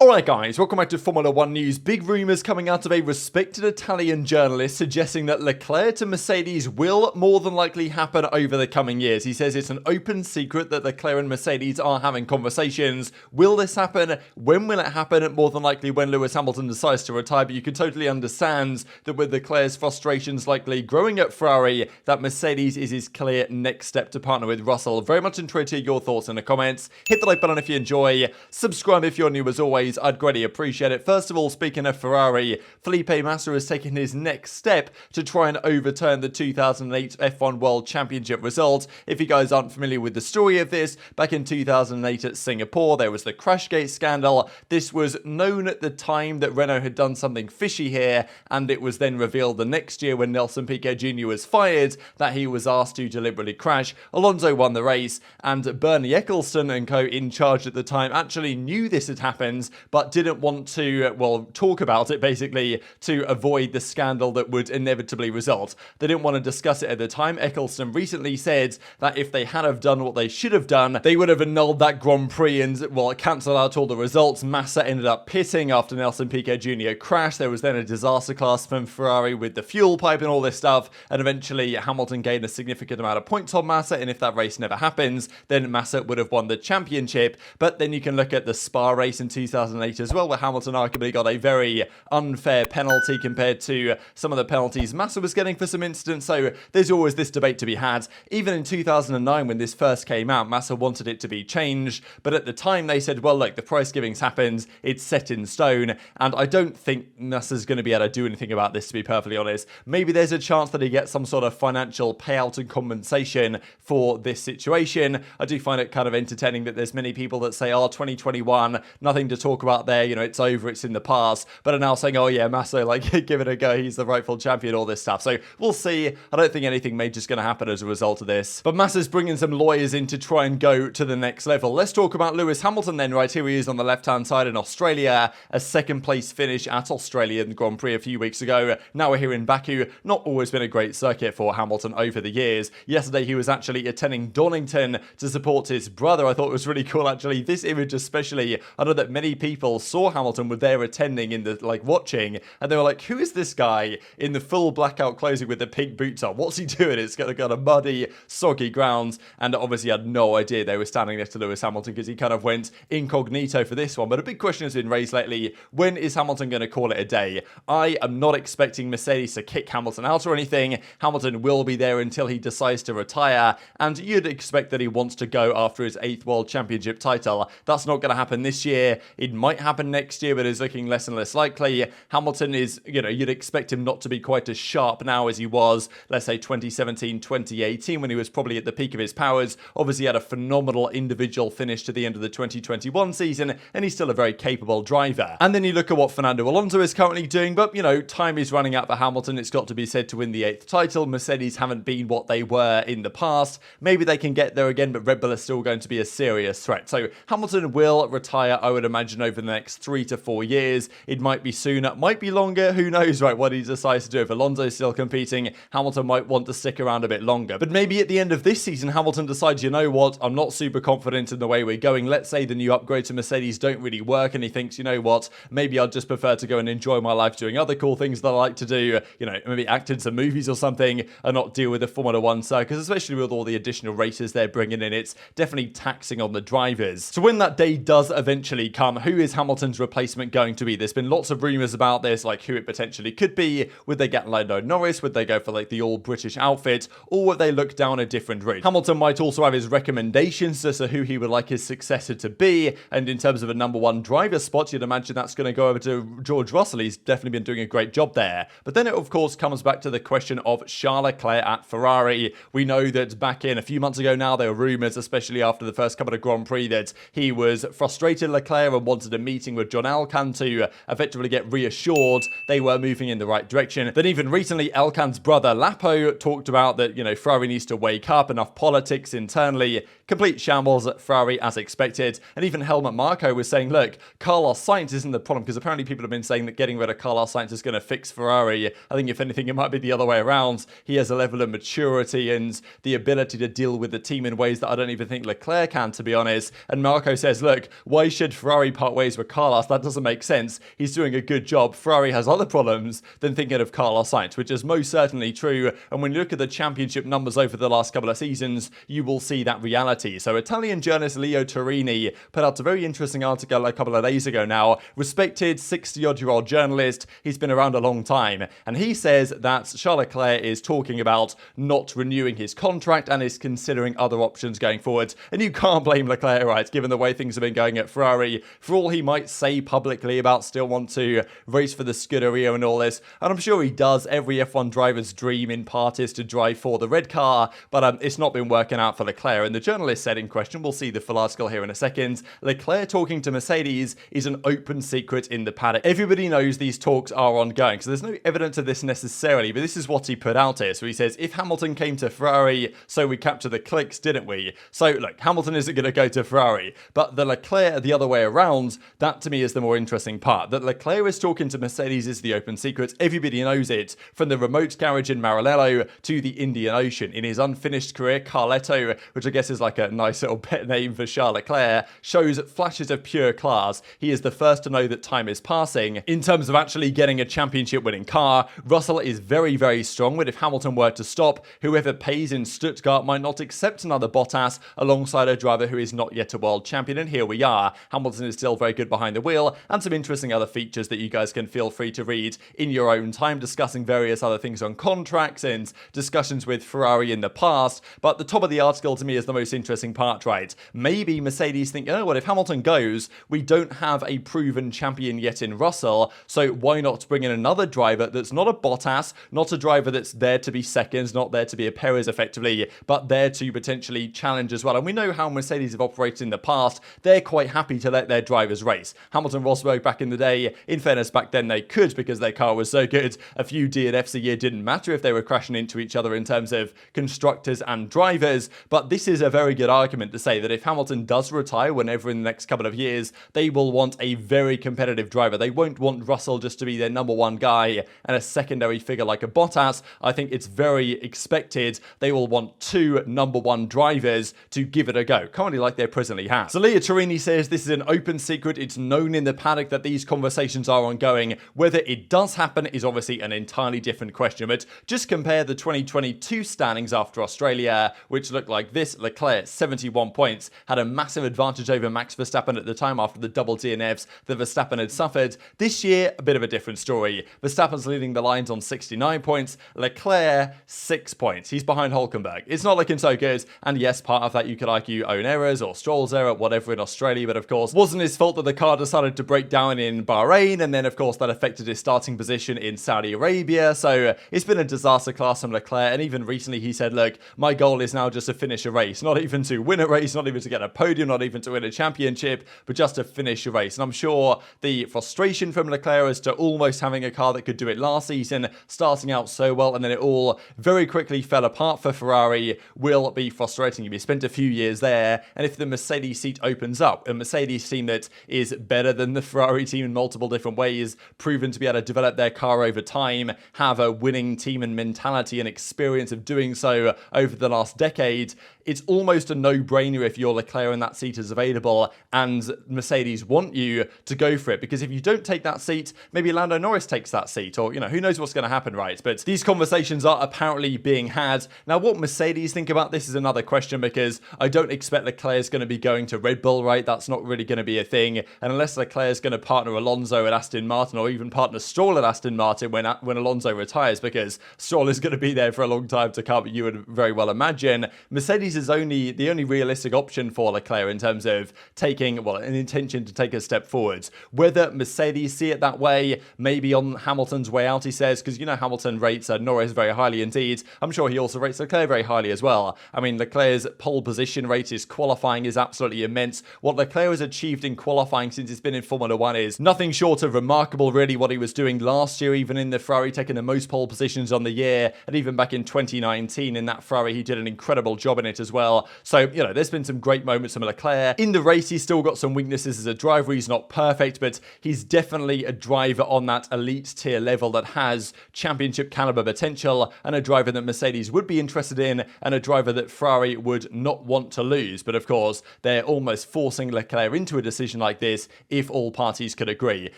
Alright guys, welcome back to Formula 1 news. Big rumours coming out of a respected Italian journalist suggesting that Leclerc to Mercedes will more than likely happen over the coming years. He says it's an open secret that Leclerc and Mercedes are having conversations. Will this happen? When will it happen? More than likely when Lewis Hamilton decides to retire, but you can totally understand that with Leclerc's frustrations likely growing at Ferrari, that Mercedes is his clear next step to partner with Russell. Very much enjoyed to hear your thoughts in the comments. Hit the like button if you enjoy. Subscribe if you're new as always. I'd greatly appreciate it. First of all, speaking of Ferrari, Felipe Massa has taken his next step to try and overturn the 2008 F1 World Championship result. If you guys aren't familiar with the story of this, back in 2008 at Singapore, there was the Crashgate scandal. This was known at the time that Renault had done something fishy here, and it was then revealed the next year when Nelson Piquet Jr. was fired that he was asked to deliberately crash. Alonso won the race, and Bernie Ecclestone and co in charge at the time actually knew this had happened, but didn't want to, talk about it basically to avoid the scandal that would inevitably result. They didn't want to discuss it at the time. Ecclestone recently said that if they had have done what they should have done, they would have annulled that Grand Prix and, cancelled out all the results. Massa ended up pitting after Nelson Piquet Jr. crashed. There was then a disaster class from Ferrari with the fuel pipe and all this stuff, and eventually Hamilton gained a significant amount of points on Massa, and if that race never happens, then Massa would have won the championship. But then you can look at the Spa race in 2008 as well, where Hamilton arguably got a very unfair penalty compared to some of the penalties Massa was getting for some incidents. So there's always this debate to be had. Even in 2009 when this first came out, Massa wanted it to be changed, but at the time they said, well look, the price givings happened, it's set in stone, and I don't think Massa's going to be able to do anything about this, to be perfectly honest. Maybe there's a chance that he gets some sort of financial payout and compensation for this situation. I do find it kind of entertaining that there's many people that say, 2021, nothing to talk about there, it's over, it's in the past, but are now saying, oh yeah, Massa, give it a go, he's the rightful champion, all this stuff. So we'll see. I don't think anything major's going to happen as a result of this, but Massa's bringing some lawyers in to try and go to the next level. Let's talk about Lewis Hamilton then. Right here he is on the left hand side in Australia, a second place finish at Australian Grand Prix a few weeks ago. Now we're here in Baku. Not always been a great circuit for Hamilton over the years. Yesterday he was actually attending Donington to support his brother. I thought it was really cool actually. This image especially, I know that many people saw Hamilton were there attending in the watching, and they were like, who is this guy in the full blackout clothing with the pink boots on? What's he doing? It's got a muddy, soggy ground, and obviously had no idea they were standing next to Lewis Hamilton because he kind of went incognito for this one. But a big question has been raised lately, when is Hamilton going to call it a day? I am not expecting Mercedes to kick Hamilton out or anything. Hamilton will be there until he decides to retire, and you'd expect that he wants to go after his 8th World Championship title. That's not going to happen this year. It might happen next year, but is looking less and less likely. Hamilton is, you'd expect him not to be quite as sharp now as he was, let's say 2017, 2018, when he was probably at the peak of his powers. Obviously had a phenomenal individual finish to the end of the 2021 season, and he's still a very capable driver. And then you look at what Fernando Alonso is currently doing, but time is running out for Hamilton. It's got to be said to win the 8th title. Mercedes haven't been what they were in the past. Maybe they can get there again, but Red Bull is still going to be a serious threat. So Hamilton will retire, I would imagine, over the next 3 to 4 years. It might be sooner, might be longer, who knows, right, what he decides to do. If Alonso's still competing, Hamilton might want to stick around a bit longer. But maybe at the end of this season, Hamilton decides, you know what, I'm not super confident in the way we're going. Let's say the new upgrade to Mercedes don't really work, and he thinks, you know what, maybe I'd just prefer to go and enjoy my life doing other cool things that I like to do, maybe act in some movies or something, and not deal with the Formula 1 circus, especially with all the additional races they're bringing in. It's definitely taxing on the drivers. So when that day does eventually come, who is Hamilton's replacement going to be? There's been lots of rumours about this, like who it potentially could be. Would they get Lando Norris? Would they go for the all-British outfit? Or would they look down a different route? Hamilton might also have his recommendations as to who he would like his successor to be, and in terms of a number one driver spot, you'd imagine that's going to go over to George Russell. He's definitely been doing a great job there. But then it of course comes back to the question of Charles Leclerc at Ferrari. We know that back in a few months ago now, there were rumours, especially after the first couple of Grand Prix, that he was frustrated, Leclerc, and wanted a meeting with John Alcan to effectively get reassured they were moving in the right direction. Then even recently, Alcan's brother Lapo talked about that, Ferrari needs to wake up, enough politics internally, complete shambles at Ferrari as expected. And even Helmut Marko was saying, look, Carlos Sainz isn't the problem, because apparently people have been saying that getting rid of Carlos Sainz is going to fix Ferrari. I think if anything, it might be the other way around. He has a level of maturity and the ability to deal with the team in ways that I don't even think Leclerc can, to be honest. And Marko says, look, why should Ferrari part part ways with Carlos. That doesn't make sense. He's doing a good job. Ferrari has other problems than thinking of Carlos Sainz, which is most certainly true. And when you look at the championship numbers over the last couple of seasons, you will see that reality. So Italian journalist Leo Torini put out a very interesting article a couple of days ago now. Respected 60-odd-year-old journalist. He's been around a long time. And he says that Charles Leclerc is talking about not renewing his contract and is considering other options going forward. And you can't blame Leclerc, right, given the way things have been going at Ferrari. For all he might say publicly about still want to race for the Scuderia and all this, and I'm sure he does. Every F1 driver's dream in part is to drive for the red car, but it's not been working out for Leclerc. And the journalist said in question, we'll see the full article here in a second, Leclerc talking to Mercedes is an open secret in the paddock. Everybody knows these talks are ongoing, so there's no evidence of this necessarily, but this is what he put out here. So he says, if Hamilton came to Ferrari, so we captured the clicks, didn't we? So look, Hamilton isn't going to go to Ferrari, but the Leclerc the other way around, that to me is the more interesting part. That Leclerc is talking to Mercedes is the open secret. Everybody knows it, from the remote garage in Maranello to the Indian Ocean. In his unfinished career, Carletto, which I guess is like a nice little pet name for Charles Leclerc, shows flashes of pure class. He is the first to know that time is passing. In terms of actually getting a championship winning car, Russell is very, very strong, but if Hamilton were to stop, whoever pays in Stuttgart might not accept another Bottas alongside a driver who is not yet a world champion. And here we are. Hamilton is still very good behind the wheel, and some interesting other features that you guys can feel free to read in your own time, discussing various other things on contracts and discussions with Ferrari in the past. But the top of the article to me is the most interesting part, right? Maybe Mercedes think, oh, well, if Hamilton goes, we don't have a proven champion yet in Russell, so why not bring in another driver that's not a Bottas, not a driver that's there to be seconds, not there to be a Perez effectively, but there to potentially challenge as well. And we know how Mercedes have operated in the past. They're quite happy to let their drivers race. Hamilton, Rosberg back in the day, in fairness, back then they could because their car was so good. A few DNFs a year didn't matter if they were crashing into each other in terms of constructors and drivers. But this is a very good argument to say that if Hamilton does retire whenever in the next couple of years, they will want a very competitive driver. They won't want Russell just to be their number one guy and a secondary figure like a Bottas. I think it's very expected they will want two number one drivers to give it a go, currently like they presently have. So Leo Torini says this is an open secret. It's known in the paddock that these conversations are ongoing. Whether it does happen is obviously an entirely different question, but just compare the 2022 standings after Australia, which looked like this. Leclerc, 71 points, had a massive advantage over Max Verstappen at the time after the double DNFs that Verstappen had suffered. This year, a bit of a different story. Verstappen's leading the lines on 69 points, Leclerc, 6 points. He's behind Hülkenberg. It's not looking so good, and yes, part of that you could argue own errors or Stroll's error, whatever in Australia, but of course, wasn't his fault that the car decided to break down in Bahrain, and then of course that affected his starting position in Saudi Arabia. So it's been a disaster class from Leclerc, and even recently he said, look, my goal is now just to finish a race, not even to win a race, not even to get a podium, not even to win a championship, but just to finish a race. And I'm sure the frustration from Leclerc as to almost having a car that could do it last season, starting out so well, and then it all very quickly fell apart for Ferrari, will be frustrating. You spent a few years there, and if the Mercedes seat opens up, a Mercedes team that is better than the Ferrari team in multiple different ways, proven to be able to develop their car over time, have a winning team and mentality and experience of doing so over the last decade, it's almost a no-brainer if you're Leclerc and that seat is available and Mercedes want you to go for it. Because if you don't take that seat, maybe Lando Norris takes that seat, or, who knows what's going to happen, right? But these conversations are apparently being had. Now, what Mercedes think about this is another question, because I don't expect Leclerc is going to be going to Red Bull, right? That's not really going to be a thing. And unless Leclerc is going to partner Alonso at Aston Martin, or even partner Stroll at Aston Martin when Alonso retires, because Stroll is going to be there for a long time to come, you would very well imagine. Mercedes is the only realistic option for Leclerc in terms of taking, an intention to take a step forwards. Whether Mercedes see it that way, maybe on Hamilton's way out, he says, because Hamilton rates Norris very highly indeed. I'm sure he also rates Leclerc very highly as well. I mean, Leclerc's pole position rate, his qualifying is absolutely immense. What Leclerc has achieved in qualifying since he's been in Formula 1 is nothing short of remarkable, really, what he was doing last year, even in the Ferrari, taking the most pole positions on the year, and even back in 2019 in that Ferrari, he did an incredible job in it as well. So, you know, there's been some great moments from Leclerc. In the race, he's still got some weaknesses as a driver. He's not perfect, but he's definitely a driver on that elite tier level that has championship caliber potential, and a driver that Mercedes would be interested in, and a driver that Ferrari would not want to lose. But of course, they're almost forcing Leclerc into a decision like this if all parties could agree.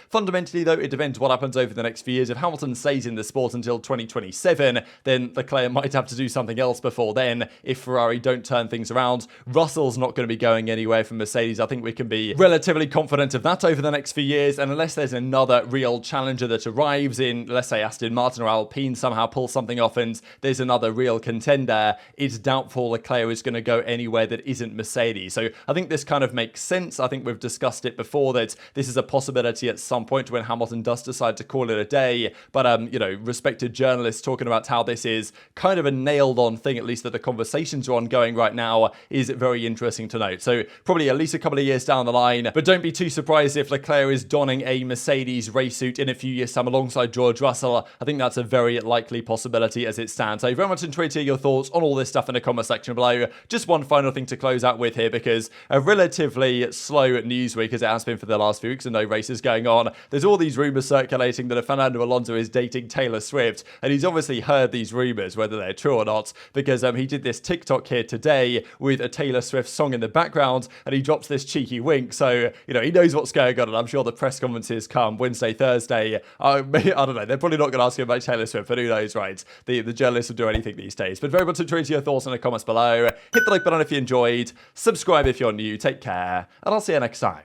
Fundamentally, though, it depends what happens over the next few years. If Hamilton stays in the sport until 2027, then Leclerc might have to do something else before then if Ferrari don't turn things around. Russell's not going to be going anywhere from Mercedes. I think we can be relatively confident of that over the next few years, and unless there's another real challenger that arrives in, let's say, Aston Martin or Alpine somehow pull something off and there's another real contender, it's doubtful Leclerc is going to go anywhere that isn't Mercedes. So I think this kind of makes sense. I think we've discussed it before that this is a possibility at some point when Hamilton does decide to call it a day. But, you know, respected journalists talking about how this is kind of a nailed on thing, at least that the conversations are ongoing right now, is very interesting to note. So probably at least a couple of years down the line, but don't be too surprised if Leclerc is donning a Mercedes race suit in a few years' time alongside George Russell. I think that's a very likely possibility as it stands. So very much enjoyed to hear your thoughts on all this stuff in the comment section below. Just one final thing to close out with here, because a relatively slow news week as it has been for the last few weeks and no races going on. There's all these rumours circulating that Fernando Alonso is dating Taylor Swift, and he's obviously heard these rumours, whether they're true or not, because he did this TikTok here today with a Taylor Swift song in the background, and he drops this cheeky wink. So, you know, he knows what's going on, and I'm sure the press conferences come Wednesday, Thursday. I don't know, they're probably not going to ask him about Taylor Swift, but who knows, right? The journalists will do anything these days. But very much enjoyed your thoughts in the comments below. Hit the like button if you enjoyed, subscribe if you're new, take care, and I'll see you next time.